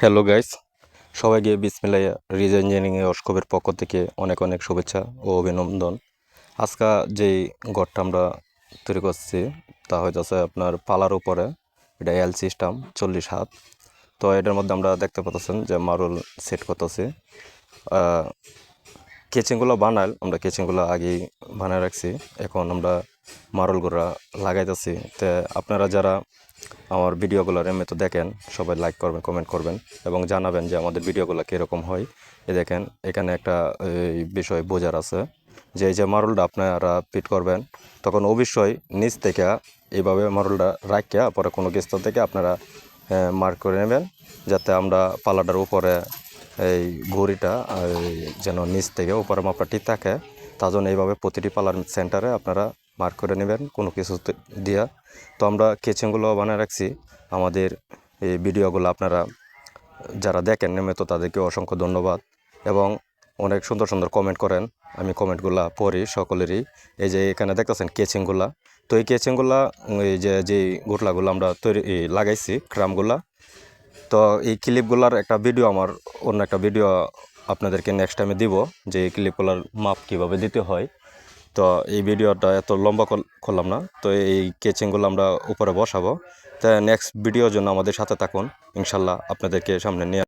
Hello guys, সবাইকে বিসমিল্লাহ ridge engineering অস্কোপের পক্ষ থেকে অনেক অনেক শুভেচ্ছা ও অভিনন্দন। আজকে যেই ঘরটা আমরা তৈরি করছি তা হইতেছে আপনার পালার উপরে। এটা এল সিস্টেম 40 হাত। তো এটার মধ্যে আমরা দেখতে পাচ্ছেন যে মার্বেল সেট করতেছি। কেচিংগুলো আমরা কেচিংগুলো আগেই বানায় রাখছি। এখন আমরা মার্বেলগুলো লাগাইতেছি। তো আপনারা যারা আমার ভিডিওগুলো এমনিতে দেখেন সবাই লাইক করবেন, কমেন্ট করবেন এবং জানাবেন যে আমাদের ভিডিওগুলো কীরকম হয়। দেখেন এখানে একটা বিষয় বোঝার আছে যে এই যে মার্বেলটা আপনারা ফিট করবেন তখন অবশ্যই নিচ থেকে এইভাবে মার্বেলটা রাখিয়া পরে কোনো কিস্তর থেকে আপনারা মার্ক করে নেবেন, যাতে আমরা পালাটার উপরে এই ঘড়িটা যেন নিচ থেকে উপরে মাপটা ঠিক থাকে। তার জন্য এইভাবে প্রতিটি পালার সেন্টারে আপনারা মার্ক করে নেবেন কোনো কিছু দিয়া। তো আমরা কেচিংগুলো বানিয়ে রাখছি। আমাদের এই ভিডিওগুলো আপনারা যারা দেখেন নিয়মিত তাদেরকে অসংখ্য ধন্যবাদ এবং অনেক সুন্দর সুন্দর কমেন্ট করেন। আমি কমেন্টগুলো পড়ি সকলেরই। এই যে এখানে দেখতেছেন কেচিংগুলা, তো এই কেচিংগুলা এই যেই গোটলাগুলো আমরা লাগাইছি ক্রামগুলা, তো এই ক্লিপগুলার একটা ভিডিও আমার অন্য একটা ভিডিও আপনাদেরকে নেক্সট টাইমে দিব যে এই ক্লিপগুলার মাপ কীভাবে দিতে হয়। তো এই ভিডিওটা এত লম্বা করলাম না। তো এই কেচিংগুলো আমরা উপরে বসাবো। তো নেক্সট ভিডিওর জন্য আমাদের সাথে থাকুন, ইনশাল্লাহ আপনাদেরকে সামনে নিয়ে